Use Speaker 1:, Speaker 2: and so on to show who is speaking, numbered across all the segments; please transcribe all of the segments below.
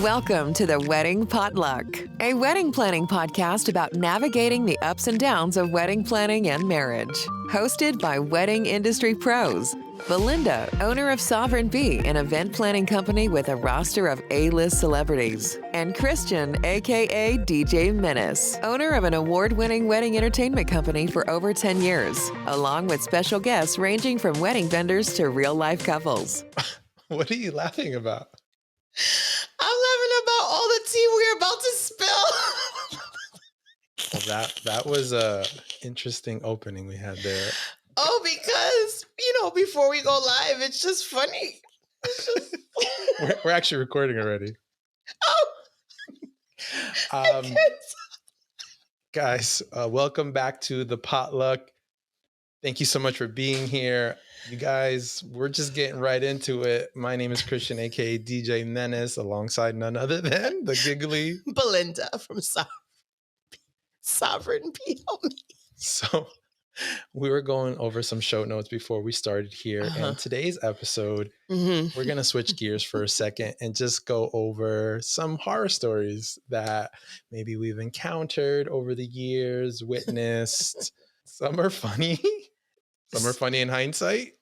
Speaker 1: Welcome to the Wedding Potluck, a wedding planning podcast about navigating the ups and downs of wedding planning and marriage. Hosted by wedding industry pros, Belinda, owner of Sovereign Bee, an event planning company with a roster of A-list celebrities, and Christian, aka DJ Menace, owner of an award-winning wedding entertainment company for over 10 years, along with special guests ranging from wedding vendors to real-life couples.
Speaker 2: What are you laughing about?
Speaker 3: I'm laughing about all the tea we're about to spill.
Speaker 2: Well, that was a interesting opening we had there.
Speaker 3: Oh, because, before we go live, it's just funny. It's just...
Speaker 2: we're actually recording already.
Speaker 3: Oh!
Speaker 2: Guys, welcome back to the potluck. Thank you so much for being here. You guys, we're just getting right into it. My name is Christian, aka DJ Menace, alongside none other than the giggly
Speaker 3: Belinda from Sovereign Bee.
Speaker 2: So we were going over some show notes before we started here. And today's episode, we're going to switch gears for a second and just go over some horror stories that maybe we've encountered over the years, witnessed. Some are funny. Some are funny in hindsight.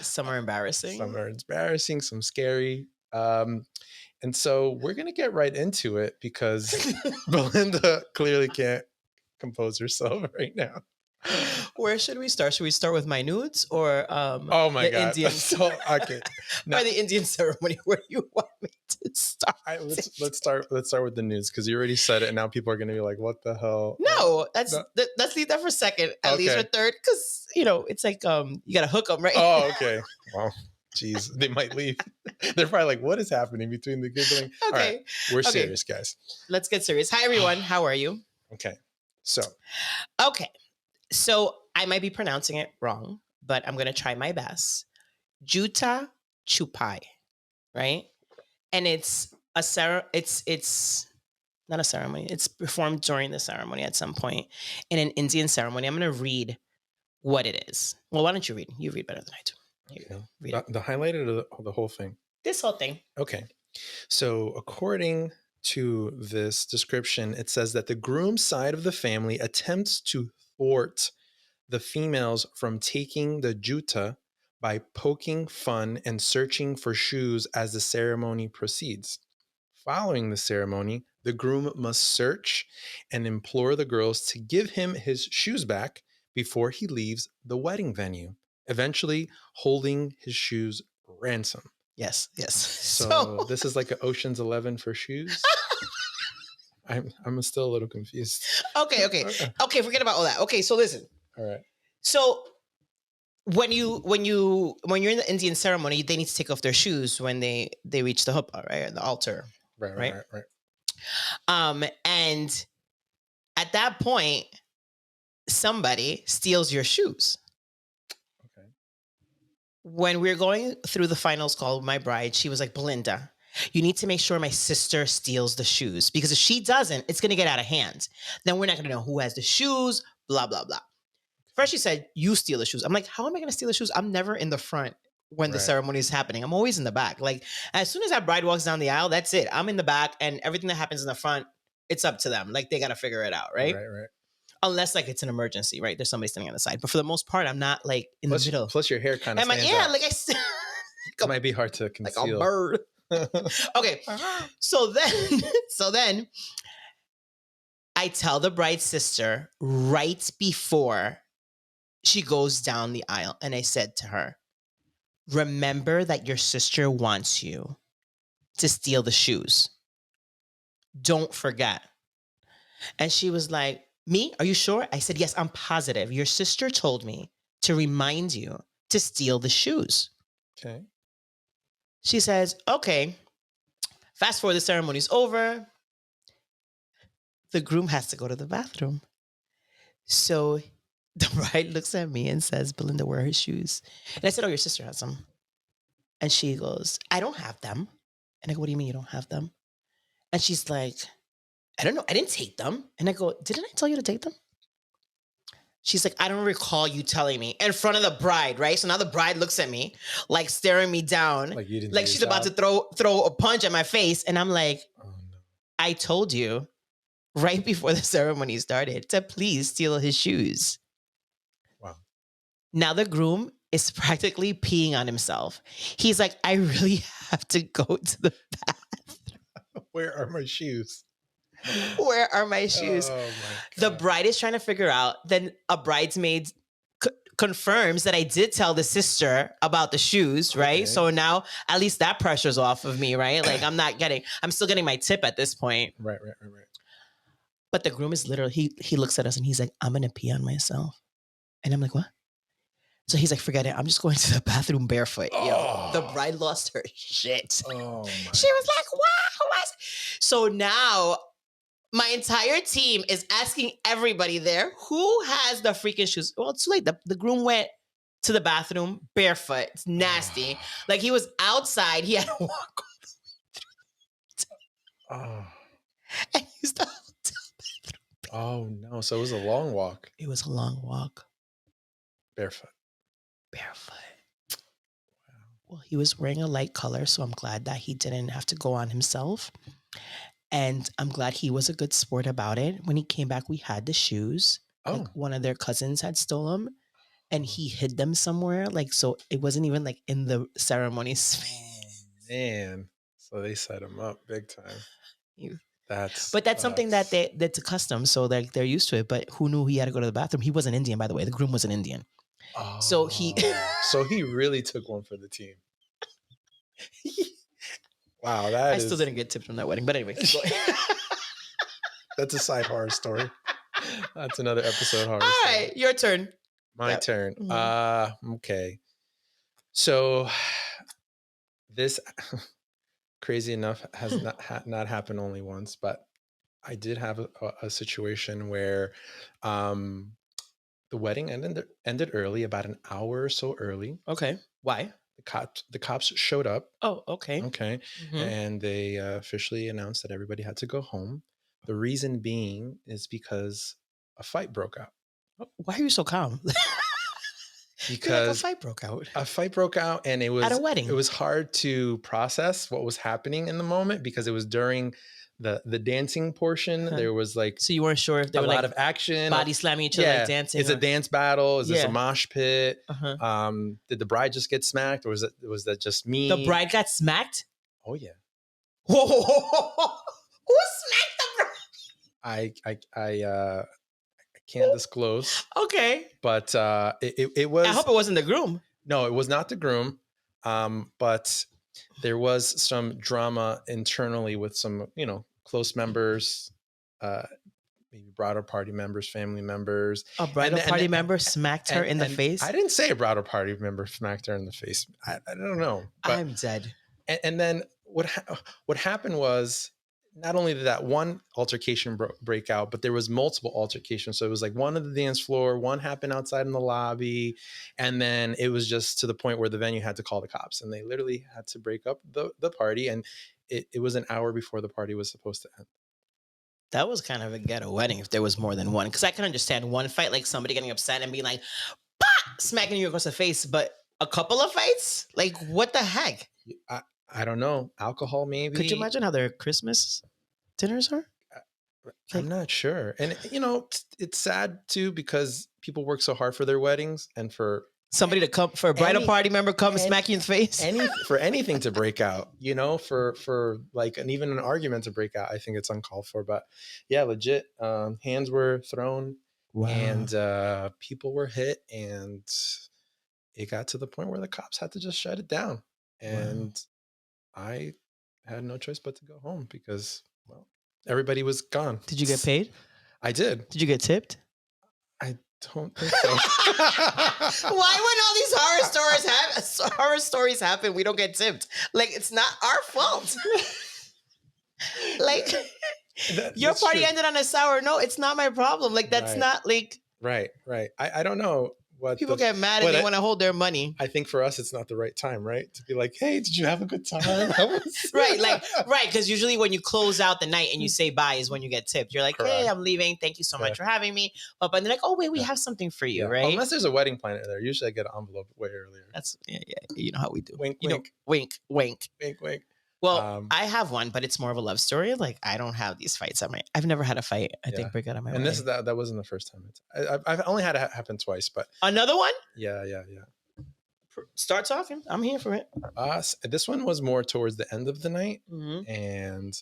Speaker 3: Some are embarrassing.
Speaker 2: Some are embarrassing, some scary. And so we're going to get right into it because Belinda clearly can't compose herself right now.
Speaker 3: Where should we start? Should we start with my nudes or
Speaker 2: oh my God.
Speaker 3: Indian
Speaker 2: okay.
Speaker 3: By the Indian ceremony? Where do you want me to start?
Speaker 2: Let's start with the news because you already said it and now people are going to be like, what the hell?
Speaker 3: No, let's leave that for second. At least for third, because it's like you got to hook them, right?
Speaker 2: Oh, okay. Well, geez, they might leave. They're probably like, what is happening between the giggling?
Speaker 3: Okay,
Speaker 2: all right, we're serious, guys.
Speaker 3: Let's get serious. Hi everyone, how are you?
Speaker 2: Okay,
Speaker 3: so I might be pronouncing it wrong, but I'm gonna try my best. Juta Chupai, right? And it's not a ceremony. It's performed during the ceremony at some point in an Indian ceremony. I'm gonna read what it is. Well, why don't you read? You read better than I do. Here you go. Read it.
Speaker 2: The highlighted or the whole thing?
Speaker 3: This whole thing.
Speaker 2: Okay. So according to this description, it says that the groom's side of the family attempts to thwart the females from taking the juta by poking fun and searching for shoes as the ceremony proceeds. Following the ceremony, the groom must search and implore the girls to give him his shoes back before he leaves the wedding venue, eventually holding his shoes ransom.
Speaker 3: Yes.
Speaker 2: So this is like an Ocean's 11 for shoes. I'm still a little confused.
Speaker 3: Okay. Forget about all that. Okay, so listen.
Speaker 2: All right.
Speaker 3: So when you're in the Indian ceremony, they need to take off their shoes when they reach the huppah, right? The altar.
Speaker 2: Right.
Speaker 3: And at that point, somebody steals your shoes.
Speaker 2: Okay.
Speaker 3: When we were going through the finals call with my bride, she was like, Belinda, you need to make sure my sister steals the shoes because if she doesn't, it's going to get out of hand. Then we're not going to know who has the shoes, blah, blah, blah. First, she said, you steal the shoes. I'm like, how am I going to steal the shoes? I'm never in the front when the ceremony is happening. I'm always in the back. Like, as soon as that bride walks down the aisle, that's it. I'm in the back, and everything that happens in the front, it's up to them. Like, they got to figure it out, right?
Speaker 2: Right.
Speaker 3: Unless, like, it's an emergency, right? There's somebody standing on the side. But for the most part, I'm not, like, in the middle.
Speaker 2: Plus, your hair kind of stands out.
Speaker 3: Like,
Speaker 2: it might be hard to conceal.
Speaker 3: Like a bird. Okay. So then, I tell the bride's sister right before she goes down the aisle, and I said to her, remember that your sister wants you to steal the shoes. Don't forget. And she was like, me? Are you sure? I said, yes, I'm positive. Your sister told me to remind you to steal the shoes.
Speaker 2: Okay.
Speaker 3: She says, okay. Fast forward, the ceremony's over. The groom has to go to the bathroom. So the bride looks at me and says, Belinda, where are her shoes? And I said, oh, your sister has them. And she goes, I don't have them. And I go, what do you mean you don't have them? And she's like, I don't know. I didn't take them. And I go, didn't I tell you to take them? She's like, I don't recall you telling me in front of the bride, right? So now the bride looks at me, like staring me down,
Speaker 2: like you didn't
Speaker 3: like she's about to throw a punch at my face. And I'm like, I told you right before the ceremony started to please steal his shoes.
Speaker 2: Wow.
Speaker 3: Now the groom is practically peeing on himself. He's like, I really have to go to the bathroom.
Speaker 2: Where are my shoes?
Speaker 3: Where are my shoes?
Speaker 2: Oh my
Speaker 3: The
Speaker 2: God.
Speaker 3: bride is trying to figure out. Then a bridesmaid confirms that I did tell the sister about the shoes, right?
Speaker 2: Okay.
Speaker 3: So now at least that pressure's off of me, right? Like I'm still getting my tip at this point.
Speaker 2: Right.
Speaker 3: But the groom is literally, he looks at us and he's like, I'm gonna pee on myself. And I'm like, what? So he's like, forget it. I'm just going to the bathroom barefoot. Yo, the bride lost her shit.
Speaker 2: Oh my.
Speaker 3: She was like, wow. So now my entire team is asking everybody there who has the freaking shoes. Well, it's too late. The groom went to the bathroom barefoot. It's nasty. Like he was outside. He had to walk all the way
Speaker 2: Oh.
Speaker 3: and use the hotel bathroom.
Speaker 2: Oh no. So it was a long walk.
Speaker 3: It was a long walk.
Speaker 2: Barefoot.
Speaker 3: Well, he was wearing a light color, so I'm glad that he didn't have to go on himself. And I'm glad he was a good sport about it. When he came back, we had the shoes.
Speaker 2: Oh.
Speaker 3: Like one of their cousins had stolen them and he hid them somewhere. Like, so it wasn't even like in the ceremony space.
Speaker 2: Oh, man. So they set him up big time. That's
Speaker 3: something that that's a custom. So like they're used to it. But who knew he had to go to the bathroom? He was an Indian, by the way. The groom was an Indian.
Speaker 2: Oh.
Speaker 3: So he
Speaker 2: So he really took one for the team. Wow,
Speaker 3: I still didn't get tips from that wedding. But anyway, keep going.
Speaker 2: That's a side horror story. That's another episode horror
Speaker 3: All
Speaker 2: story.
Speaker 3: right, your turn.
Speaker 2: My turn.
Speaker 3: Mhm.
Speaker 2: Okay. So this, crazy enough, has not happened only once, but I did have a situation where the wedding ended early, about an hour or so early.
Speaker 3: Okay. Why?
Speaker 2: The cops showed up.
Speaker 3: Oh, okay.
Speaker 2: Okay.
Speaker 3: Mhm.
Speaker 2: And they officially announced that everybody had to go home. The reason being is because a fight broke out.
Speaker 3: Why are you so calm?
Speaker 2: Because
Speaker 3: a fight broke out.
Speaker 2: A fight broke out, and it was
Speaker 3: At a wedding.
Speaker 2: It was hard to process what was happening in the moment because it was during the dancing portion. There was like
Speaker 3: So you weren't sure if there
Speaker 2: a
Speaker 3: were
Speaker 2: lot
Speaker 3: of
Speaker 2: of action,
Speaker 3: body slamming each other, like dancing.
Speaker 2: Is a dance battle? Is this a
Speaker 3: Yeah.
Speaker 2: mosh pit?
Speaker 3: Uh-huh.
Speaker 2: Did the bride just get smacked, or was that just me?
Speaker 3: The bride got smacked?
Speaker 2: Oh yeah.
Speaker 3: Who smacked the bride?
Speaker 2: I can't disclose,
Speaker 3: Okay.
Speaker 2: but it was.
Speaker 3: I hope it wasn't the groom.
Speaker 2: No, it was not the groom. But there was some drama internally with some, close members, maybe bridal party members, family members.
Speaker 3: A bridal party member smacked her in the face?
Speaker 2: I didn't say a bridal party member smacked her in the face. I don't know. But,
Speaker 3: I'm dead.
Speaker 2: And then what happened was, not only did that one altercation break out, but there was multiple altercations. So it was like one on the dance floor, one happened outside in the lobby, and then it was just to the point where the venue had to call the cops, and they literally had to break up the party. And it was an hour before the party was supposed to end.
Speaker 3: That was kind of a ghetto wedding if there was more than one. Because I can understand one fight, like somebody getting upset and being like, bah! Smacking you across the face. But a couple of fights? Like, what the heck?
Speaker 2: I don't know. Alcohol, maybe.
Speaker 3: Could you imagine how their Christmas dinners are?
Speaker 2: I'm not sure. And, it's sad, too, because people work so hard for their weddings, and for
Speaker 3: somebody to come, for a bridal party member come and smack you in the face?
Speaker 2: For anything to break out, for like even an argument to break out, I think it's uncalled for. But yeah, legit, hands were thrown. Wow. And people were hit, and it got to the point where the cops had to just shut it down. And I had no choice but to go home because, well, everybody was gone.
Speaker 3: Did you get paid?
Speaker 2: I did.
Speaker 3: Did you get tipped?
Speaker 2: I don't think so.
Speaker 3: Why when all these horror stories happen, we don't get tipped? Like, it's not our fault. Like, your party ended on a sour note. It's not my problem. Like, that's not like...
Speaker 2: Right. I don't know.
Speaker 3: People get mad and they want to hold their money.
Speaker 2: I think for us, it's not the right time, right? To be like, hey, did you have a good time?
Speaker 3: Right. Because usually when you close out the night and you say bye is when you get tipped. You're like, hey, I'm leaving. Thank you so much for having me. But they're like, oh, wait, we have something for you, right?
Speaker 2: Unless there's a wedding planner there. Usually I get an envelope way earlier.
Speaker 3: That's, yeah. You know how we do.
Speaker 2: Wink,
Speaker 3: wink.
Speaker 2: wink.
Speaker 3: Wink.
Speaker 2: Wink, wink.
Speaker 3: Well, I have one, but it's more of a love story. Like I don't have these fights at my. I've never had a fight. I think break out at my.
Speaker 2: And
Speaker 3: wedding.
Speaker 2: that wasn't the first time. I've only had it happen twice, but
Speaker 3: another one.
Speaker 2: Yeah.
Speaker 3: Start talking. I'm here for it.
Speaker 2: This one was more towards the end of the night,
Speaker 3: Mm-hmm.
Speaker 2: and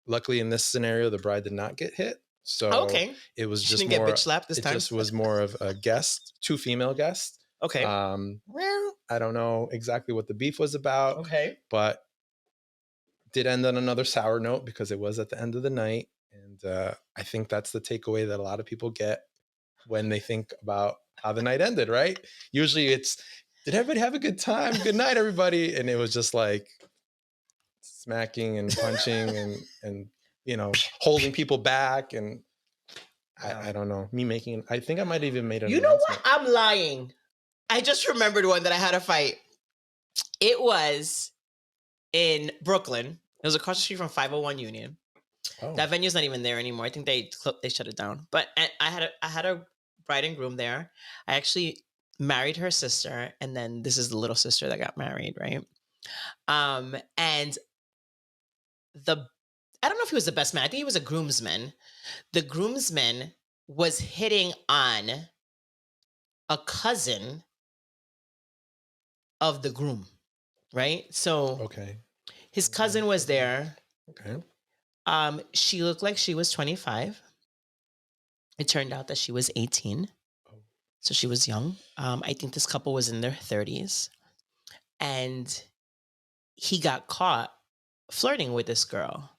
Speaker 2: luckily in this scenario, the bride did not get hit. So it was just
Speaker 3: didn't
Speaker 2: more.
Speaker 3: Get bitch slapped this time.
Speaker 2: Just was more of a guest, 2 female guests.
Speaker 3: Okay.
Speaker 2: Well, I don't know exactly what the beef was about.
Speaker 3: Okay.
Speaker 2: But did end on another sour note because it was at the end of the night, and I think that's the takeaway that a lot of people get when they think about how the night ended. Right? Usually, it's did everybody have a good time? Good night, everybody, and it was just like smacking and punching and holding people back and. I don't know. Me making. I think I might have even made an.
Speaker 3: You know what? I'm lying. I just remembered one that I had a fight. It was in Brooklyn. It was across the street from 501 Union. Oh. That venue's not even there anymore. I think they shut it down. But I had a bride and groom there. I actually married her sister, and then this is the little sister that got married, right? And I don't know if he was the best man. I think he was a groomsman. The groomsman was hitting on a cousin of the groom, right? So his cousin was there.
Speaker 2: Okay.
Speaker 3: She looked like she was 25. It turned out that she was 18. So she was young. I think this couple was in their 30s. And he got caught flirting with this girl.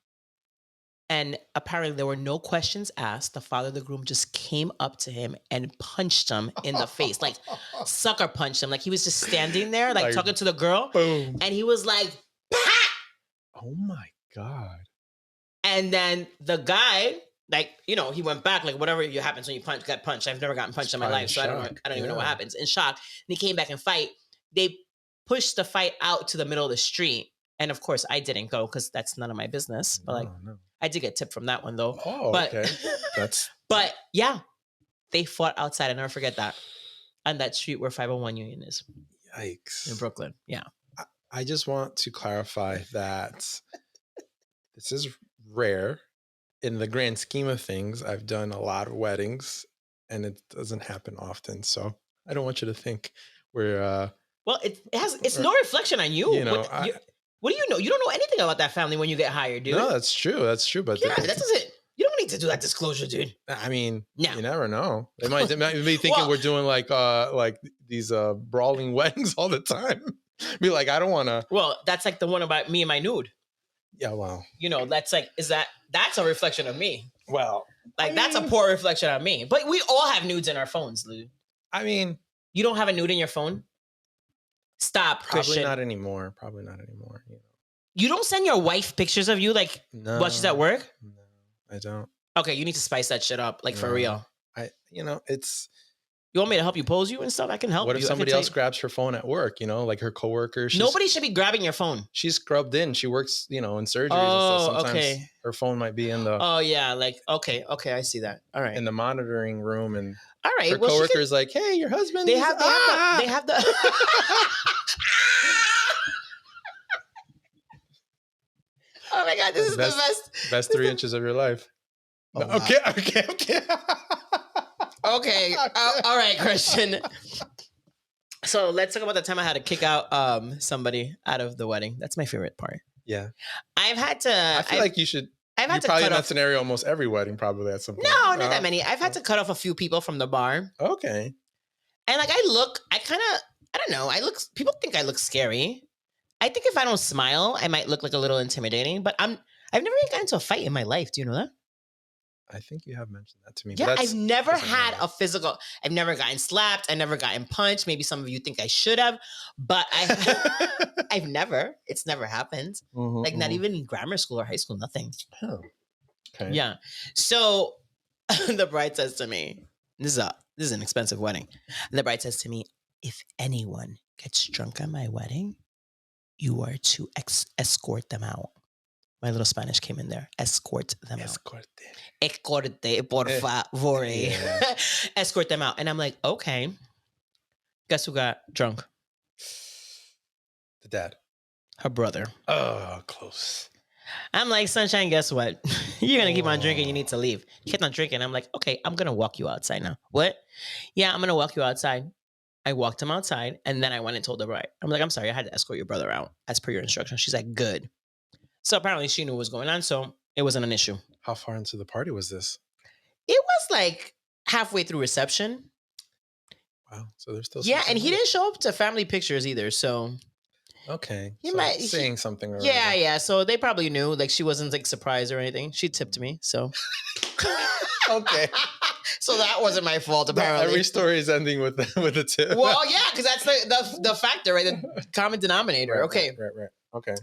Speaker 3: And apparently there were no questions asked. The father of the groom just came up to him and punched him in the face. Like sucker punched him. Like he was just standing there, like talking to the girl.
Speaker 2: Boom.
Speaker 3: And he was like, "Pat!"
Speaker 2: Oh my God.
Speaker 3: And then the guy, like, he went back, like whatever happens when you get punched. I've never gotten punched in my life, so I don't even know what happens. In shock. And he came back and fight. They pushed the fight out to the middle of the street. And of course, I didn't go because that's none of my business. But I did get tipped from that one though.
Speaker 2: Oh, okay.
Speaker 3: But yeah, they fought outside. I never forget that. On that street where 501 Union is.
Speaker 2: Yikes.
Speaker 3: In Brooklyn. Yeah.
Speaker 2: I just want to clarify that this is rare. In the grand scheme of things, I've done a lot of weddings and it doesn't happen often. So I don't want you to think we're...
Speaker 3: well, it's no reflection on you. What do you know? You don't know anything about that family when you get hired, dude.
Speaker 2: No, that's true. But
Speaker 3: that doesn't. You don't need to do that disclosure, dude.
Speaker 2: I mean, you never know. They might be thinking we're doing like these brawling weddings all the time. Be like, I don't want to.
Speaker 3: Well, that's like the one about me and my nude.
Speaker 2: Yeah, well,
Speaker 3: that's like, that's a reflection of me.
Speaker 2: Well,
Speaker 3: that's a poor reflection of me. But we all have nudes in our phones, Lou.
Speaker 2: I mean,
Speaker 3: you don't have a nude in your phone? Stop, Christian.
Speaker 2: Probably not anymore.
Speaker 3: You don't send your wife pictures of you while she's at work?
Speaker 2: No, I don't.
Speaker 3: Okay, you need to spice that shit up, for real.
Speaker 2: It's...
Speaker 3: You want me to help you pose you and stuff? I can help you.
Speaker 2: What if somebody else grabs her phone at work, like her coworker?
Speaker 3: Nobody should be grabbing your phone.
Speaker 2: She's scrubbed in. She works, in surgeries and stuff. Sometimes her phone might be in the...
Speaker 3: Oh, yeah. Okay, I see that. All right.
Speaker 2: In the monitoring room and...
Speaker 3: All right.
Speaker 2: Her coworker's like, hey, your husband...
Speaker 3: They have the... Oh my God, this is the best.
Speaker 2: Best 3 inches of your life.
Speaker 3: Oh,
Speaker 2: no, okay.
Speaker 3: Okay. All right, Christian. So let's talk about the time I had to kick out somebody out of the wedding. That's my favorite part.
Speaker 2: Yeah.
Speaker 3: I
Speaker 2: feel like you should... You're probably in that scenario almost every wedding, probably at some point.
Speaker 3: No, not that many. I've had to cut off a few people from the bar.
Speaker 2: Okay.
Speaker 3: And I don't know. People think I look scary. I think if I don't smile, I might look like a little intimidating, but I've never even gotten into a fight in my life. Do you know that?
Speaker 2: I think you have mentioned that to me.
Speaker 3: Yeah, I've never had a physical... I've never gotten slapped. I've never gotten punched. Maybe some of you think I should have, but I've never. It's never happened. Mm-hmm, not even in grammar school or high school, nothing.
Speaker 2: Oh, okay.
Speaker 3: Yeah. So the bride says to me, this is an expensive wedding. And the bride says to me, if anyone gets drunk at my wedding, you are to escort them out. My little Spanish came in there. Escort them out. Escorte, por favor. Yeah. Escort them out. And I'm like, okay. Guess who got drunk?
Speaker 2: The dad.
Speaker 3: Her brother.
Speaker 2: Oh, close.
Speaker 3: I'm like, Sunshine, guess what? You're going to keep on drinking. You need to leave. She kept on drinking. I'm like, okay, I'm going to walk you outside now. What? Yeah, I'm going to walk you outside. I walked him outside, and then I went and told the bride. I'm like, I'm sorry, I had to escort your brother out as per your instructions. She's like, good. So apparently she knew what was going on, so it wasn't an issue.
Speaker 2: How far into the party was this?
Speaker 3: It was like halfway through reception.
Speaker 2: Wow. So there's still
Speaker 3: Yeah, and he didn't show up to family pictures either, so...
Speaker 2: Okay.
Speaker 3: He
Speaker 2: so
Speaker 3: might
Speaker 2: saying something. Or
Speaker 3: Yeah,
Speaker 2: whatever.
Speaker 3: yeah. So they probably knew. Like she wasn't like surprised or anything. She tipped me, so
Speaker 2: Okay.
Speaker 3: So that wasn't my fault. Apparently,
Speaker 2: Every story is ending with a tip.
Speaker 3: well, yeah, because that's the factor, right? The common denominator.
Speaker 2: Right,
Speaker 3: Okay.
Speaker 2: Right. Okay.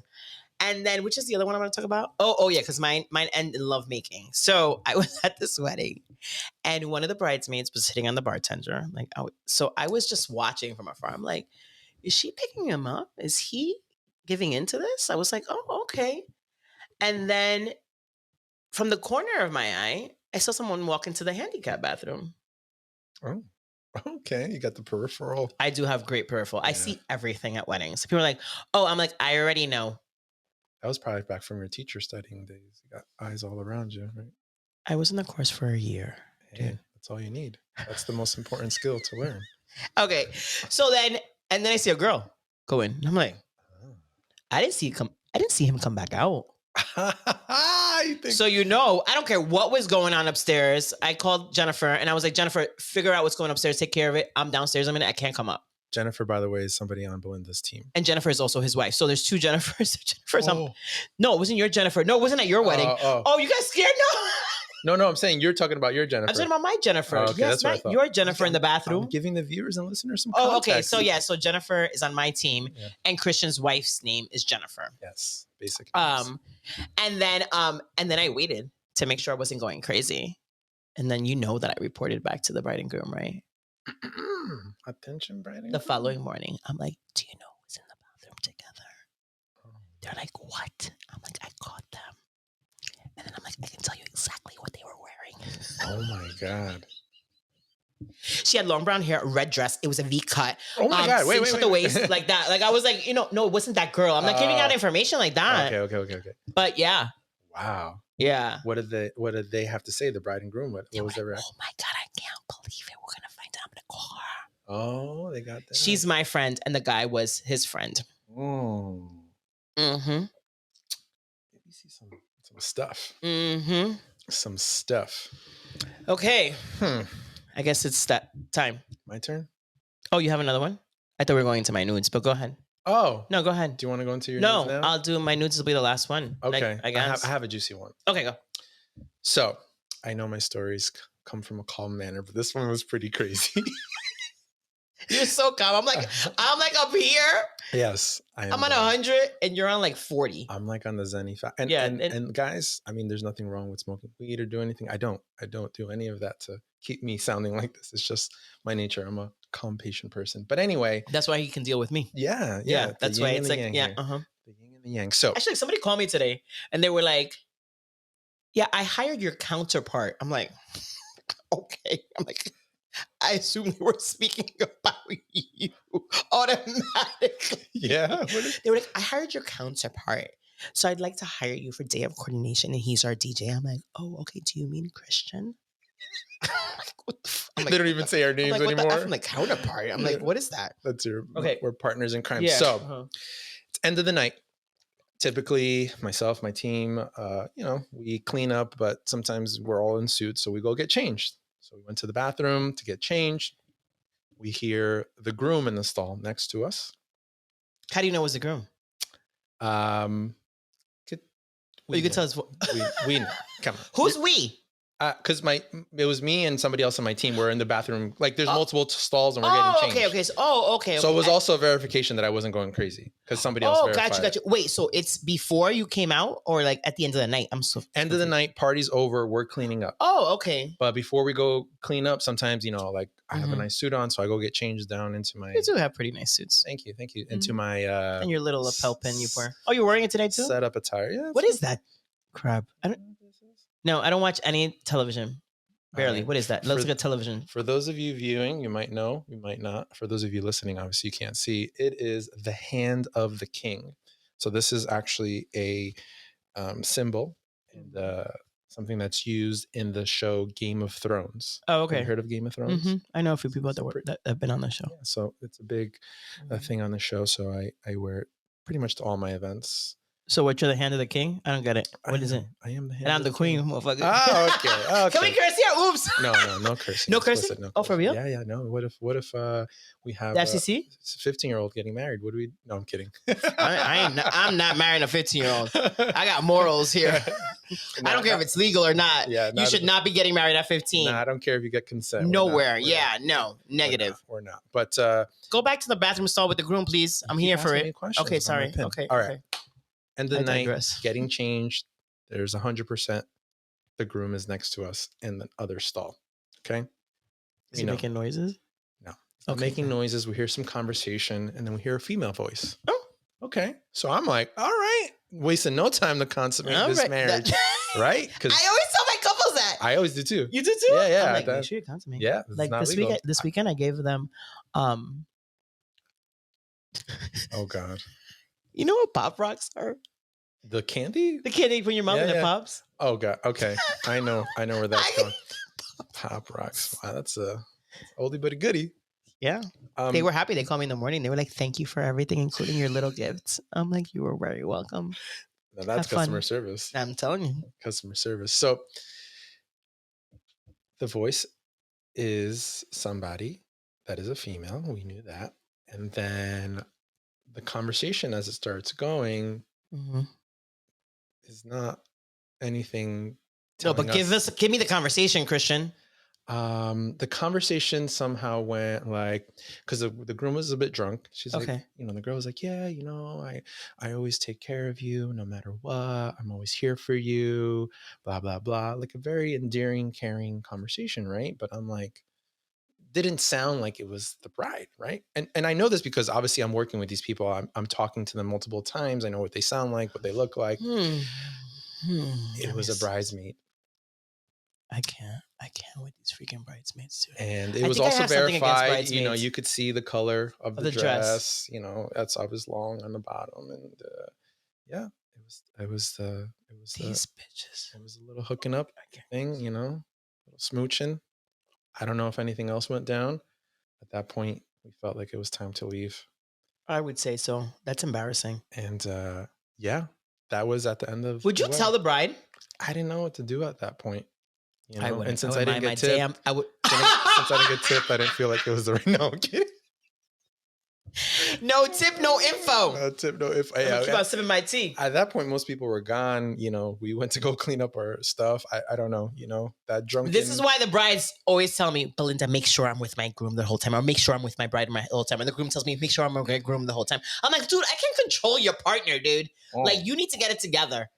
Speaker 3: And then, which is the other one I'm going to talk about? Oh, yeah, because mine ended in lovemaking. So I was at this wedding, and one of the bridesmaids was sitting on the bartender. Like, so I was just watching from afar. I'm like, is she picking him up? Is he giving into this? I was like, oh, okay. And then from the corner of my eye, I saw someone walk into the handicap bathroom.
Speaker 2: Oh, okay. You got the peripheral.
Speaker 3: I do have great peripheral. Yeah. I see everything at weddings. People are like, oh, I'm like, I already know.
Speaker 2: That was probably back from your teacher studying days. You got eyes all around you, right?
Speaker 3: I was in the course for a year.
Speaker 2: Hey, that's all you need. That's the most important skill to learn. Okay.
Speaker 3: So then, and then I see a girl go in. I'm like, I didn't see him come back out. So, I don't care what was going on upstairs. I called Jennifer and I was like, Jennifer, figure out what's going upstairs. Take care of it. I'm downstairs a minute. I can't come up.
Speaker 2: Jennifer, by the way, is somebody on Belinda's team.
Speaker 3: And Jennifer is also his wife. So there's two Jennifers. No, it wasn't your Jennifer. No, it wasn't at your wedding. Oh, you guys scared?
Speaker 2: No, I'm saying you're talking about your Jennifer.
Speaker 3: I'm talking about my Jennifer.
Speaker 2: Okay,
Speaker 3: yes,
Speaker 2: that's what I thought.
Speaker 3: Your Jennifer in the bathroom.
Speaker 2: I'm giving the viewers and listeners some context.
Speaker 3: Oh, okay. So Jennifer is on my team, and Christian's wife's name is Jennifer.
Speaker 2: Yes, basically.
Speaker 3: And then I waited to make sure I wasn't going crazy, and then that I reported back to the bride and groom, right?
Speaker 2: Attention, bride and groom.
Speaker 3: The following morning, I'm like, do you know who's in the bathroom together? They're like, what? I'm like, I caught them. And then I'm like, I can tell you exactly what they were wearing.
Speaker 2: Oh my God.
Speaker 3: She had long brown hair, a red dress. It was a V cut.
Speaker 2: Oh my God. Wait.
Speaker 3: The waist like that. Like I was like, no, it wasn't that girl. I'm not giving out information like that.
Speaker 2: Okay.
Speaker 3: But yeah.
Speaker 2: Wow.
Speaker 3: Yeah.
Speaker 2: What did they have to say? The bride and groom? What was their reaction?
Speaker 3: Oh my God, I can't believe it. We're gonna find out. I'm gonna call her.
Speaker 2: Oh, they got that.
Speaker 3: She's my friend, and the guy was his friend.
Speaker 2: Oh. Mm-hmm. Maybe see some stuff.
Speaker 3: Mm-hmm.
Speaker 2: Some stuff.
Speaker 3: Okay. I guess it's that time.
Speaker 2: My turn?
Speaker 3: Oh, you have another one? I thought we were going into my nudes, but go ahead.
Speaker 2: Oh.
Speaker 3: No, go ahead.
Speaker 2: Do you want to go into your nudes now?
Speaker 3: I'll do my nudes will be the last one.
Speaker 2: Okay.
Speaker 3: I guess.
Speaker 2: I have a juicy one.
Speaker 3: Okay, go.
Speaker 2: So, I know my stories come from a calm manner, but this one was pretty crazy.
Speaker 3: You're so calm. I'm like up here.
Speaker 2: Yes, I am.
Speaker 3: I'm on 100 and you're on like 40.
Speaker 2: I'm like on the Zenny fat. And guys, I mean, there's nothing wrong with smoking weed or do anything. I don't do any of that to keep me sounding like this. It's just my nature. I'm a calm, patient person. But anyway,
Speaker 3: that's why he can deal with me.
Speaker 2: Yeah.
Speaker 3: That's why it's like, the yin
Speaker 2: and the yang. So
Speaker 3: actually, somebody called me today and they were like, "Yeah, I hired your counterpart." I'm like, okay. I'm like, I assume they were speaking about you automatically.
Speaker 2: Yeah.
Speaker 3: They were like, I hired your counterpart. So I'd like to hire you for day of coordination. And he's our DJ. I'm like, oh, okay. Do you mean Christian?
Speaker 2: They don't even say our names anymore.
Speaker 3: What the F? I'm like, counterpart. I'm like, what is that?
Speaker 2: That's we're partners in crime. Yeah. So it's end of the night. Typically myself, my team, we clean up, but sometimes we're all in suits. So we go get changed. So we went to the bathroom to get changed. We hear the groom in the stall next to us.
Speaker 3: How do you know it was the groom? You could tell us.
Speaker 2: We know. Come on.
Speaker 3: Who's we?
Speaker 2: Because it was me and somebody else on my team. We're in the bathroom. Like there's multiple stalls and we're getting changed.
Speaker 3: Okay.
Speaker 2: So it was also a verification that I wasn't going crazy because somebody else verified.
Speaker 3: Got you. Wait, so it's before you came out or like at the end of the night?
Speaker 2: End of the night, party's over, we're cleaning up.
Speaker 3: Oh, okay.
Speaker 2: But before we go clean up, sometimes, like I have a nice suit on, so I go get changed down into my...
Speaker 3: You do have pretty nice suits.
Speaker 2: Thank you. Into my...
Speaker 3: and your little lapel pin you wear. Oh, you're wearing it today too?
Speaker 2: Set up attire, yeah.
Speaker 3: What is that crap? I don't watch any television. Barely. Right. What is that? Let's look at television.
Speaker 2: For those of you viewing, you might know, you might not. For those of you listening, obviously you can't see. It is the hand of the king. So this is actually a symbol and something that's used in the show Game of Thrones.
Speaker 3: Oh,
Speaker 2: Have you
Speaker 3: okay.
Speaker 2: heard of Game of Thrones?
Speaker 3: I know a few people
Speaker 2: It's a
Speaker 3: that have been on the show.
Speaker 2: Yeah, so it's a big thing on the show. So I wear it pretty much to all my events.
Speaker 3: So what, you're the hand of the king? I don't get it. What is it?
Speaker 2: I am the hand
Speaker 3: And I'm
Speaker 2: of
Speaker 3: the queen,
Speaker 2: king.
Speaker 3: motherfucker.
Speaker 2: Oh, okay.
Speaker 3: Can we curse here? Oops.
Speaker 2: No cursing.
Speaker 3: No cursing?
Speaker 2: Explicit, no
Speaker 3: Oh, for
Speaker 2: cursing.
Speaker 3: real?
Speaker 2: Yeah. No. What if we have
Speaker 3: The FCC?
Speaker 2: 15-year-old getting married? Would we? No, I'm kidding.
Speaker 3: I'm not marrying a 15-year-old. I got morals here. I don't care if it's legal or not.
Speaker 2: Yeah,
Speaker 3: you should not be getting married at 15.
Speaker 2: No, I don't care if you get consent.
Speaker 3: Nowhere. No. Negative.
Speaker 2: We're not. But
Speaker 3: go back to the bathroom stall with the groom, please. I'm here for it. Okay, sorry. Okay.
Speaker 2: All right. And the night
Speaker 3: digress.
Speaker 2: getting changed, there's 100%. The groom is next to us in the other stall. Okay.
Speaker 3: Is he making noises?
Speaker 2: No. Okay, making noises. We hear some conversation, and then we hear a female voice.
Speaker 3: Oh.
Speaker 2: Okay. So I'm like, all right, wasting no time to consummate this marriage, right? Because
Speaker 3: I always tell my couples that.
Speaker 2: I always do too.
Speaker 3: You do too?
Speaker 2: Yeah.
Speaker 3: I'm like, make sure you consummate.
Speaker 2: Yeah.
Speaker 3: Like this weekend, I gave them.
Speaker 2: Oh God.
Speaker 3: You know what Pop Rocks are?
Speaker 2: The candy?
Speaker 3: The candy you put in your mouth and it pops.
Speaker 2: Oh God. Okay. I know where that's going. Pop Rocks. Wow, that's a oldie but a goodie.
Speaker 3: Yeah. They were happy. They called me in the morning. They were like, "Thank you for everything, including your little gifts." I'm like, "You were very welcome."
Speaker 2: Now that's customer service.
Speaker 3: I'm telling you.
Speaker 2: Customer service. So the voice is somebody that is a female. We knew that. And then the conversation as it starts going is not anything.
Speaker 3: No, but give me the conversation, Christian.
Speaker 2: The conversation somehow went like, because the groom was a bit drunk. She's like, the girl was like, yeah, I always take care of you no matter what. I'm always here for you, blah, blah, blah. Like a very endearing, caring conversation, right? But I'm like, didn't sound like it was the bride, right? And I know this because obviously I'm working with these people. I'm talking to them multiple times. I know what they sound like, what they look like. It was a bridesmaid. I can't with these freaking bridesmaids too. And it was also verified, you could see the color of the dress. That's always long on the bottom. And it was these bitches. It was a little hooking up thing, a little smooching. I don't know if anything else went down. At that point, we felt like it was time to leave.
Speaker 3: I would say so. That's embarrassing.
Speaker 2: And that was at the end of.
Speaker 3: Would you tell the bride?
Speaker 2: I didn't know what to do at that point.
Speaker 3: I would.
Speaker 2: And since I didn't get tipped, I would. Since I didn't get tipped, I didn't feel like it was the right. No, I'm kidding.
Speaker 3: No tip, no info.
Speaker 2: No tip, no info.
Speaker 3: I'm keep on sipping my tea.
Speaker 2: At that point, most people were gone. We went to go clean up our stuff. I don't know. That drunken.
Speaker 3: This is why the brides always tell me, Belinda, make sure I'm with my groom the whole time, or make sure I'm with my bride the whole time. And the groom tells me, make sure I'm with my groom the whole time. I'm like, dude, I can't control your partner, dude. Oh. Like, you need to get it together.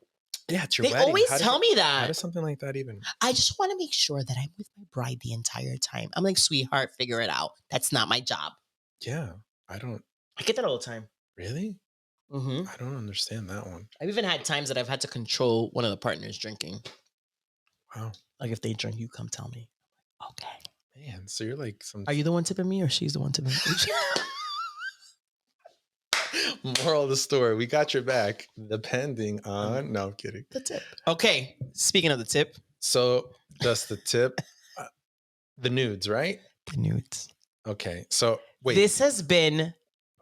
Speaker 2: Yeah, it's your wedding.
Speaker 3: They always tell me that.
Speaker 2: How does something like that even?
Speaker 3: I just want to make sure that I'm with my bride the entire time. I'm like, sweetheart, figure it out. That's not my job.
Speaker 2: Yeah, I
Speaker 3: get that all the time.
Speaker 2: Really? Mm-hmm. I don't understand that one.
Speaker 3: I've even had times that I've had to control one of the partners drinking.
Speaker 2: Wow.
Speaker 3: Like if they drink, you come tell me. Okay.
Speaker 2: Man, so you're like some.
Speaker 3: Are you the one tipping me or she's the one tipping me?
Speaker 2: Moral of the story, we got your back, depending on... No, I'm kidding.
Speaker 3: The tip. Okay, speaking of the tip.
Speaker 2: So, just the tip. The nudes, right?
Speaker 3: The nudes.
Speaker 2: Okay, so wait.
Speaker 3: This has been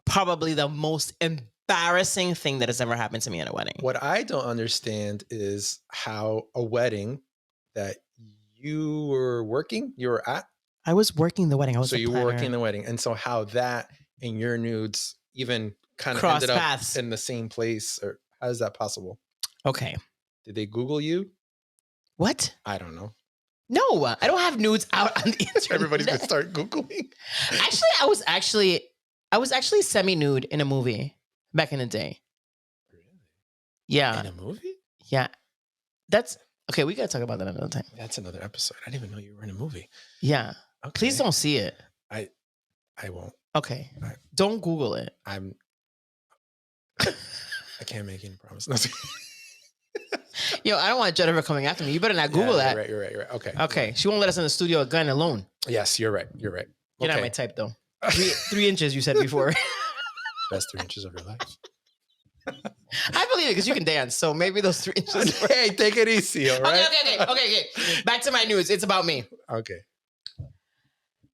Speaker 3: probably the most embarrassing thing that has ever happened to me at a wedding.
Speaker 2: What I don't understand is how a wedding that you were at?
Speaker 3: I was working the wedding.
Speaker 2: So you were working the wedding. And so how that and your nudes even kind of ended up in the same place, or how is that possible?
Speaker 3: Okay.
Speaker 2: Did they Google you?
Speaker 3: What?
Speaker 2: I don't know.
Speaker 3: No, I don't have nudes out on the internet.
Speaker 2: Everybody's gonna start Googling.
Speaker 3: Actually, I was actually semi-nude in a movie back in the day.
Speaker 2: Really?
Speaker 3: Yeah.
Speaker 2: In a movie?
Speaker 3: Yeah. That's okay. We gotta talk about that another time.
Speaker 2: That's another episode. I didn't even know you were in a movie.
Speaker 3: Yeah. Okay. Please don't see it.
Speaker 2: I won't.
Speaker 3: Okay. Don't Google it.
Speaker 2: I can't make any promises.
Speaker 3: Yo, I don't want Jennifer coming after me. You better not Google that.
Speaker 2: You're right. Okay.
Speaker 3: Okay. She won't let us in the studio again alone.
Speaker 2: Yes, you're right.
Speaker 3: You're not my type, though. 3 inches, you said before.
Speaker 2: Best 3 inches of your life.
Speaker 3: I believe it because you can dance. So maybe those 3 inches.
Speaker 2: Hey, take it easy, all right?
Speaker 3: Okay. Back to my news. It's about me.
Speaker 2: Okay.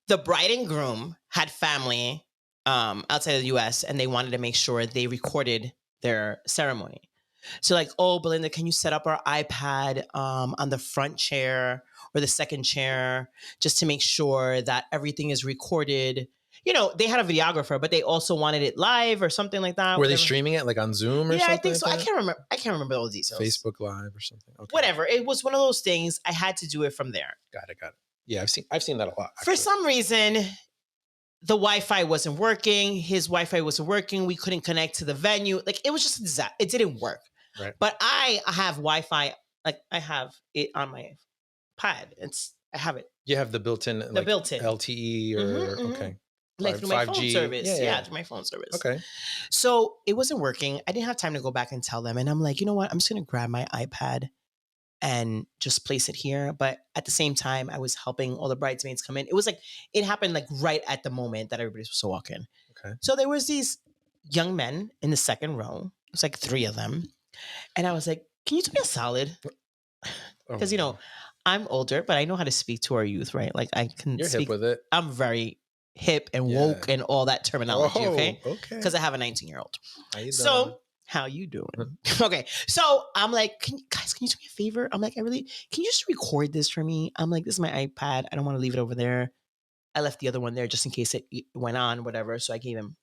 Speaker 3: The bride and groom had family outside of the US, and they wanted to make sure they recorded their ceremony. So like, oh, Belinda, can you set up our iPad on the front chair or the second chair just to make sure that everything is recorded? You know, they had a videographer, but they also wanted it live or something like that.
Speaker 2: Were they streaming it like on Zoom or something?
Speaker 3: Yeah, I think so.
Speaker 2: like
Speaker 3: I can't remember all the details.
Speaker 2: Facebook Live or something. Okay.
Speaker 3: Whatever. It was one of those things. I had to do it from there.
Speaker 2: Got it. Yeah, I've seen that a lot.
Speaker 3: Actually. For some reason, the Wi-Fi wasn't working. His Wi-Fi wasn't working. We couldn't connect to the venue. Like, it was just a disaster. It didn't work.
Speaker 2: Right.
Speaker 3: But I have Wi-Fi. Like, I have it on my pad. I have it.
Speaker 2: You have the built-in LTE or okay.
Speaker 3: Like through my phone service. Yeah, through my phone service.
Speaker 2: Okay.
Speaker 3: So it wasn't working. I didn't have time to go back and tell them. And I'm like, you know what? I'm just going to grab my iPad and just place it here. But at the same time, I was helping all the bridesmaids come in. It was like, it happened like right at the moment that everybody was supposed to walk in.
Speaker 2: Okay.
Speaker 3: So there was these young men in the second row. It was like 3 of them. And I was like, can you do me a solid? Because, you know, I'm older, but I know how to speak to our youth, right? Like I can
Speaker 2: You're
Speaker 3: speak.
Speaker 2: hip with it.
Speaker 3: I'm very hip and woke and all that terminology, okay?
Speaker 2: Okay.
Speaker 3: Because I have a 19-year-old. How you doing? Okay. So I'm like, guys, can you do me a favor? I'm like, can you just record this for me? I'm like, this is my iPad. I don't want to leave it over there. I left the other one there just in case it went on, whatever. So I gave him.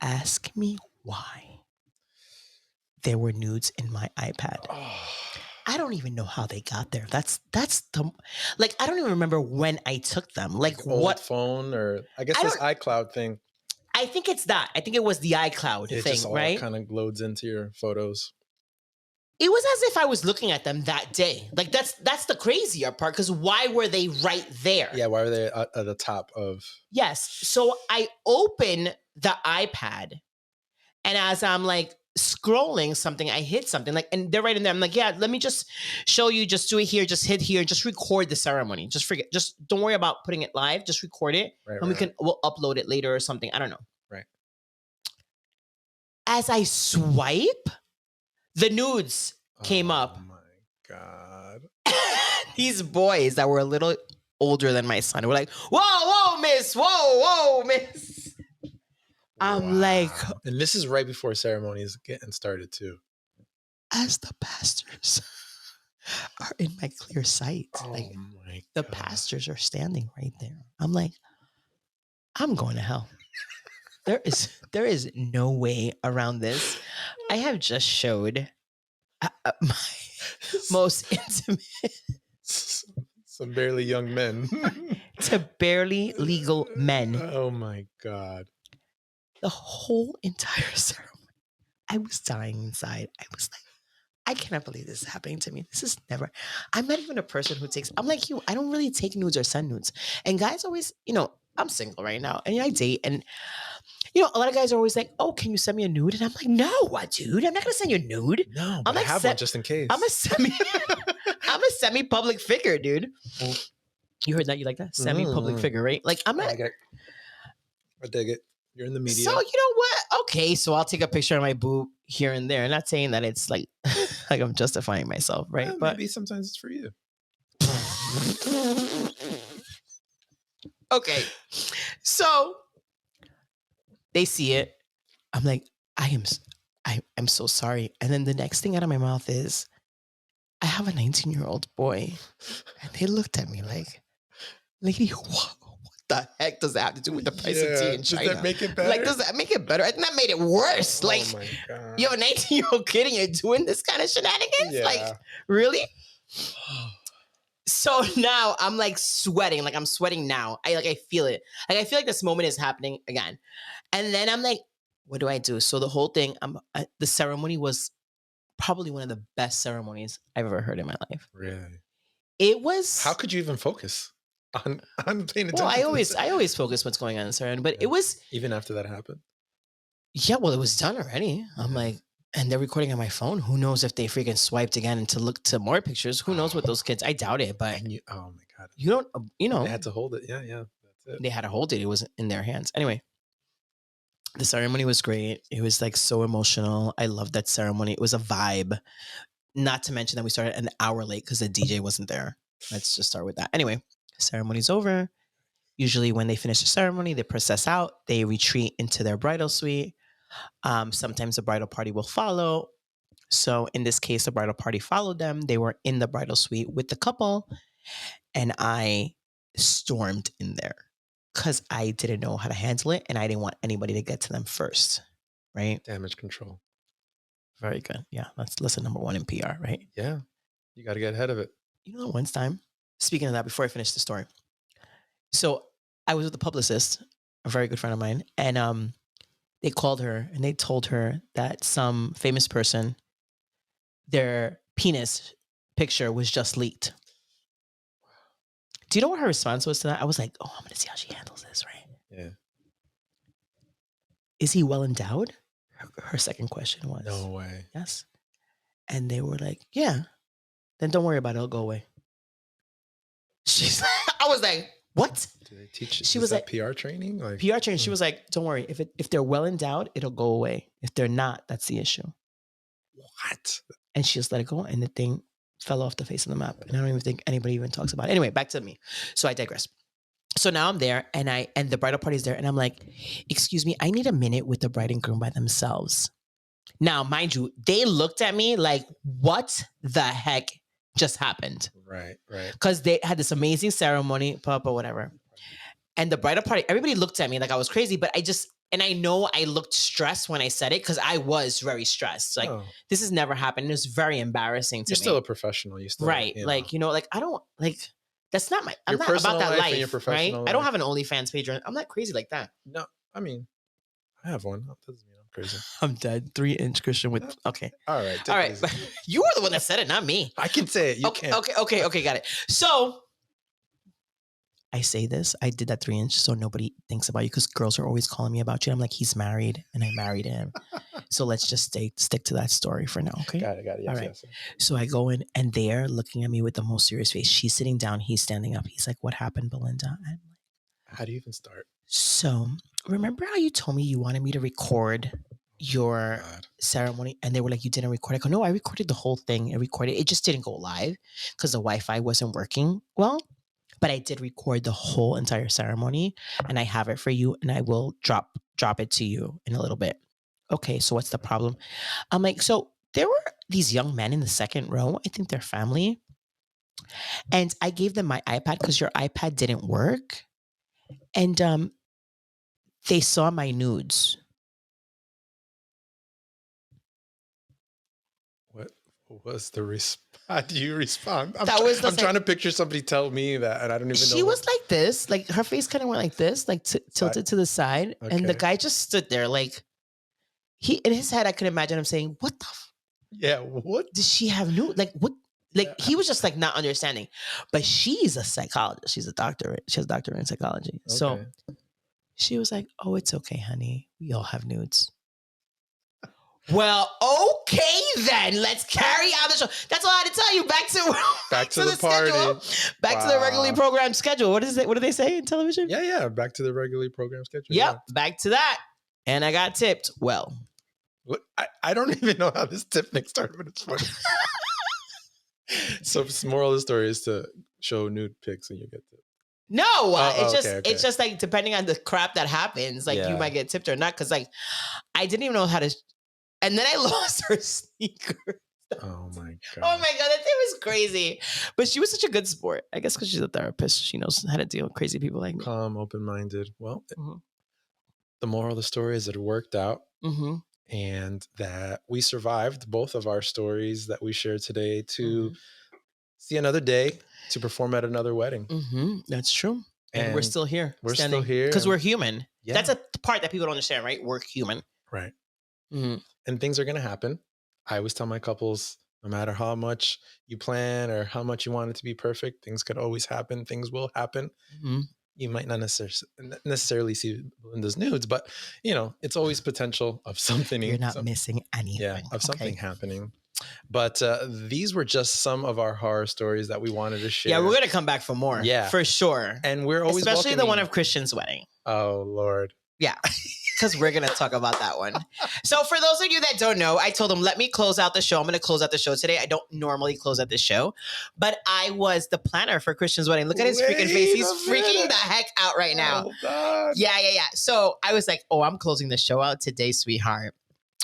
Speaker 3: Ask me why there were nudes in my iPad. I don't even know how they got there. That's the, like, I don't even remember when I took them. Like what
Speaker 2: phone or I guess this iCloud thing.
Speaker 3: I think it's that. I think it was the iCloud thing,
Speaker 2: just all
Speaker 3: right?
Speaker 2: Kind of loads into your photos.
Speaker 3: It was as if I was looking at them that day. Like that's the crazier part because why were they right there?
Speaker 2: Yeah, why were they at the top of?
Speaker 3: Yes. So I open the iPad, and as I'm like scrolling something, I hit something and they're right in there. I'm like, yeah, let me just show you. Just do it here. Just hit here. Just record the ceremony. Just forget. Just don't worry about putting it live. Just record it, and we'll upload it later or something. I don't know.
Speaker 2: Right.
Speaker 3: As I swipe, the nudes came up.
Speaker 2: Oh my God.
Speaker 3: These boys that were a little older than my son were like, whoa, miss. Whoa, miss. I'm like.
Speaker 2: And this is right before ceremony is getting started too.
Speaker 3: As the pastors are in my clear sight. The pastors are standing right there. I'm like, I'm going to hell. There is no way around this. I have just showed my most intimate
Speaker 2: some barely young men
Speaker 3: to barely legal men.
Speaker 2: Oh my God.
Speaker 3: The whole entire ceremony. I was dying inside. I was like, I cannot believe this is happening to me. This is never. I'm not even a person who takes. I'm like you. I don't really take nudes or send nudes. And guys always, I'm single right now, and I date, and a lot of guys are always like, "Oh, can you send me a nude?" And I'm like, "No, dude, I'm not gonna send you a nude.
Speaker 2: No, but I have one just in case.
Speaker 3: I'm a semi-public figure, dude. You heard that? You like that? Semi-public figure, right? Like I'm not.
Speaker 2: I dig it. You're in the media.
Speaker 3: So you know what? Okay, so I'll take a picture of my boob here and there. I'm not saying that it's like like I'm justifying myself, right?
Speaker 2: Yeah,
Speaker 3: but
Speaker 2: maybe sometimes it's for you.
Speaker 3: Okay, so they see it. I'm like, I'm so sorry. And then the next thing out of my mouth is, I have a 19-year-old boy, and they looked at me like, lady, what the heck does that have to do with the price of tea in China?
Speaker 2: Does that make it better?
Speaker 3: Like, does that make it better? I think that made it worse. Like,
Speaker 2: oh my God.
Speaker 3: You're a 19-year-old kid and you're doing this kind of shenanigans?
Speaker 2: Yeah.
Speaker 3: Like, really? So now I'm like sweating. Like, I'm sweating now. I feel it. Like, I feel like this moment is happening again. And then I'm like, what do I do? So the whole thing, the ceremony was probably one of the best ceremonies I've ever heard in my life.
Speaker 2: Really?
Speaker 3: It was.
Speaker 2: How could you even focus on paying attention?
Speaker 3: Well, I always focus what's going on in the ceremony, but it was.
Speaker 2: Even after that happened? Yeah,
Speaker 3: well, it was done already. I'm like, and they're recording on my phone. Who knows if they freaking swiped again and to look to more pictures? Who knows what those kids? I doubt it, but.
Speaker 2: Oh my God.
Speaker 3: You don't,
Speaker 2: They had to hold it. Yeah. That's it.
Speaker 3: They had to hold it. It was in their hands. Anyway. The ceremony was great. It was like so emotional. I loved that ceremony. It was a vibe. Not to mention that we started an hour late because the DJ wasn't there. Let's just start with that. Anyway, ceremony's over. Usually when they finish the ceremony, they process out. They retreat into their bridal suite. Sometimes the bridal party will follow. So in this case, the bridal party followed them. They were in the bridal suite with the couple. And I stormed in there because I didn't know how to handle it. And I didn't want anybody to get to them first. Right?
Speaker 2: Damage control.
Speaker 3: Very good. Yeah. That's lesson number 1 in PR, right?
Speaker 2: Yeah. You got to get ahead of it.
Speaker 3: You know, one time, speaking of that, before I finish the story. So I was with a publicist, a very good friend of mine. And they called her and they told her that some famous person, their penis picture was just leaked. Do you know what her response was to that? I was like, oh, I'm going to see how she handles this, right?
Speaker 2: Yeah.
Speaker 3: Is he well endowed? Her second question was.
Speaker 2: No way.
Speaker 3: Yes. And they were like, yeah. Then don't worry about it. It'll go away. I was like, what?
Speaker 2: Do they teach?
Speaker 3: She was like
Speaker 2: PR training? Like
Speaker 3: PR training. She was like, don't worry. If they're well endowed, it'll go away. If they're not, that's the issue.
Speaker 2: What?
Speaker 3: And she just let it go, and the thing fell off the face of the map. And I don't even think anybody even talks about it. Anyway, back to me. So I digress. So now I'm there, and the bridal party's there, and I'm like, excuse me, I need a minute with the bride and groom by themselves. Now, mind you, they looked at me like, what the heck just happened?
Speaker 2: Right.
Speaker 3: Because they had this amazing ceremony, whatever. And the bridal party, everybody looked at me like I was crazy, but I know I looked stressed when I said it because I was very stressed. Like, this has never happened. It was very embarrassing to me.
Speaker 2: You're still a professional. You still,
Speaker 3: right. Like, like, I don't, like, that's not my, I'm not about that life, right? I don't have an OnlyFans page. I'm not crazy like that.
Speaker 2: No, I mean, I have one. That doesn't mean I'm crazy.
Speaker 3: I'm dead. 3-inch Christian with, okay.
Speaker 2: All right.
Speaker 3: You were the one that said it, not me.
Speaker 2: I can say it. You can't.
Speaker 3: Okay. Got it. So I say this, I did that 3-inch so nobody thinks about you because girls are always calling me about you. I'm like, he's married and I married him. So let's just stick to that story for now. Okay.
Speaker 2: Got it. Yes,
Speaker 3: all right.
Speaker 2: Yes.
Speaker 3: So I go in and they're looking at me with the most serious face. She's sitting down. He's standing up. He's like, what happened, Belinda? I'm like,
Speaker 2: how do you even start?
Speaker 3: So remember how you told me you wanted me to record your ceremony? And they were like, you didn't record. I go, no, I recorded the whole thing. It just didn't go live because the Wi-Fi wasn't working well. But I did record the whole entire ceremony and I have it for you and I will drop it to you in a little bit. Okay, so what's the problem? I'm like, so there were these young men in the second row. I think they're family. And I gave them my iPad because your iPad didn't work. And they saw my nudes.
Speaker 2: What was the response? How do you respond? I'm trying to picture somebody tell me that, and I don't even know.
Speaker 3: She was like this, like her face kind of went like this, like tilted to the side, and the guy just stood there, like in his head, I could imagine him saying, "What the?
Speaker 2: Yeah, what?
Speaker 3: Does she have nude? Like what? Like he was just like not understanding." But she's a psychologist. She's a doctorate. She has a doctorate in psychology. Okay. So she was like, "Oh, it's okay, honey. We all have nudes." Well, okay then. Let's carry out the show. That's all I had to tell you. Back to the party. Schedule. Back to the regularly programmed schedule. What is it? What do they say in television?
Speaker 2: Yeah. Back to the regularly programmed schedule.
Speaker 3: Yep. Yeah. Back to that. And I got tipped. Well,
Speaker 2: I don't even know how this tip thing started, but it's funny. So the moral of the story is to show nude pics and you get tipped.
Speaker 3: No, it's just like depending on the crap that happens, like you might get tipped or not. Cause like I didn't even know how to. And then I lost her sneakers.
Speaker 2: Oh my God.
Speaker 3: Oh my God. That thing was crazy. But she was such a good sport. I guess because she's a therapist. She knows how to deal with crazy people like me.
Speaker 2: Calm, open-minded. Well, the moral of the story is that it worked out and that we survived both of our stories that we shared today to see another day, to perform at another wedding.
Speaker 3: That's true. And we're still here.
Speaker 2: We're still here.
Speaker 3: Because we're human. Yeah. That's a part that people don't understand, right? We're human.
Speaker 2: Right. And things are going to happen. I always tell my couples, no matter how much you plan or how much you want it to be perfect, things could always happen. Things will happen. You might not necessarily see Belinda's nudes, but it's always potential of something.
Speaker 3: You're not missing anything.
Speaker 2: Yeah, of something happening. But these were just some of our horror stories that we wanted to share.
Speaker 3: Yeah, we're going to come back for more. Yeah, for sure.
Speaker 2: And we're always
Speaker 3: especially the one of Christian's wedding.
Speaker 2: Oh, Lord.
Speaker 3: Yeah. because we're going to talk about that one. So for those of you that don't know, I told them, let me close out the show. I'm going to close out the show today. I don't normally close out the show, but I was the planner for Christian's wedding. Look at his freaking face. He's freaking the heck out right now. Yeah. So I was like, I'm closing the show out today, sweetheart.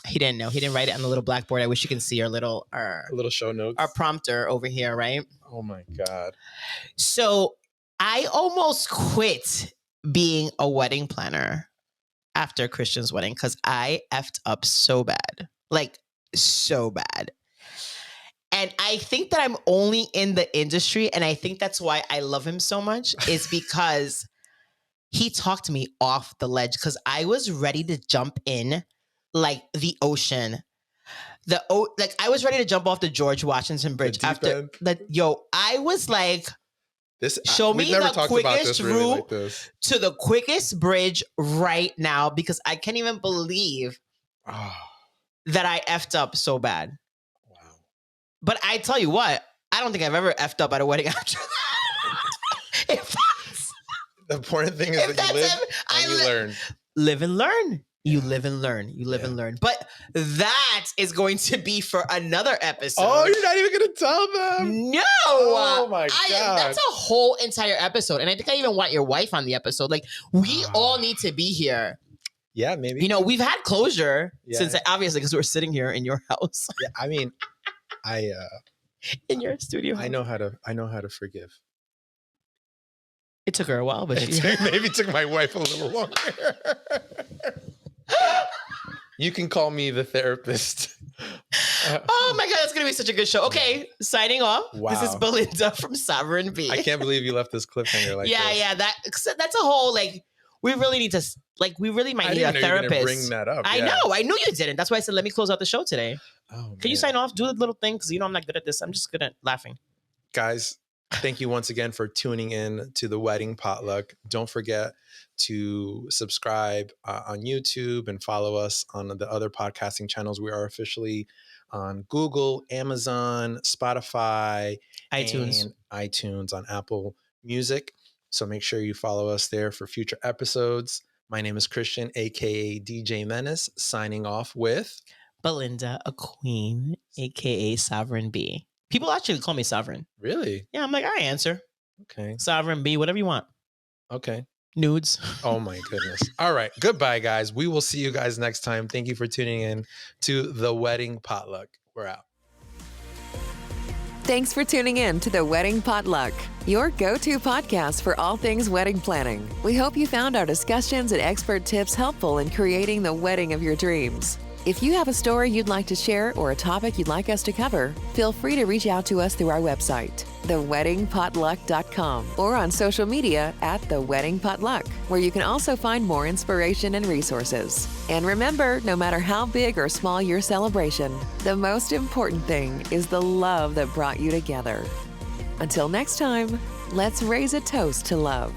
Speaker 3: He didn't know. He didn't write it on the little blackboard. I wish you can see our little
Speaker 2: show notes.
Speaker 3: Our prompter over here, right?
Speaker 2: Oh my God.
Speaker 3: So I almost quit being a wedding planner after Christian's wedding because I effed up so bad. Like, so bad. And I think that I'm only in the industry, and I think that's why I love him so much, is because he talked me off the ledge because I was ready to jump in like the ocean. I was ready to jump off the George Washington Bridge after that. I was like, show me the quickest route to the quickest bridge right now because I can't even believe that I effed up so bad. Wow. But I tell you what, I don't think I've ever effed up at a wedding after that.
Speaker 2: The important thing is that you live and you learn.
Speaker 3: Live and learn. You live and learn. You live and learn. But that is going to be for another episode.
Speaker 2: Oh, you're not even going to tell them?
Speaker 3: No.
Speaker 2: Oh, my God.
Speaker 3: That's a whole entire episode. And I think I even want your wife on the episode. Like, we all need to be here.
Speaker 2: Yeah, maybe.
Speaker 3: We've had closure since, obviously, because we're sitting here in your house.
Speaker 2: Yeah, I mean,
Speaker 3: in your studio house.
Speaker 2: I know how to forgive.
Speaker 3: It took her a while, but
Speaker 2: maybe it took my wife a little longer. You can call me the therapist.
Speaker 3: Oh my God, that's going to be such a good show. Okay, signing off. Wow. This is Belinda from Sovereign Bee.
Speaker 2: I can't believe you left this cliffhanger like this.
Speaker 3: Yeah, that's a whole, like, we really need to, like, we really might need a therapist. I didn't know you were
Speaker 2: bring that up.
Speaker 3: I know. I knew you didn't. That's why I said, let me close out the show today.
Speaker 2: Oh,
Speaker 3: Can you sign off? Do the little thing, because I'm not good at this. I'm just good at laughing.
Speaker 2: Guys, thank you once again for tuning in to the Wedding Potluck. Don't forget to subscribe on YouTube and follow us on the other podcasting channels. We are officially on Google, Amazon, Spotify, iTunes, on Apple Music. So make sure you follow us there for future episodes. My name is Christian, aka DJ Menace, signing off with
Speaker 3: Belinda, a queen, aka Sovereign Bee. People actually call me Sovereign.
Speaker 2: Really?
Speaker 3: Yeah, I'm like, I answer.
Speaker 2: Okay.
Speaker 3: Sovereign Bee, whatever you want.
Speaker 2: Okay.
Speaker 3: Nudes.
Speaker 2: Oh my goodness. All right. Goodbye, guys. We will see you guys next time. Thank you for tuning in to the Wedding Potluck. We're out.
Speaker 1: Thanks for tuning in to the Wedding Potluck, your go-to podcast for all things wedding planning. We hope you found our discussions and expert tips helpful in creating the wedding of your dreams. If you have a story you'd like to share or a topic you'd like us to cover, feel free to reach out to us through our website, theweddingpotluck.com, or on social media at The Wedding Potluck, where you can also find more inspiration and resources. And remember, no matter how big or small your celebration, the most important thing is the love that brought you together. Until next time, let's raise a toast to love.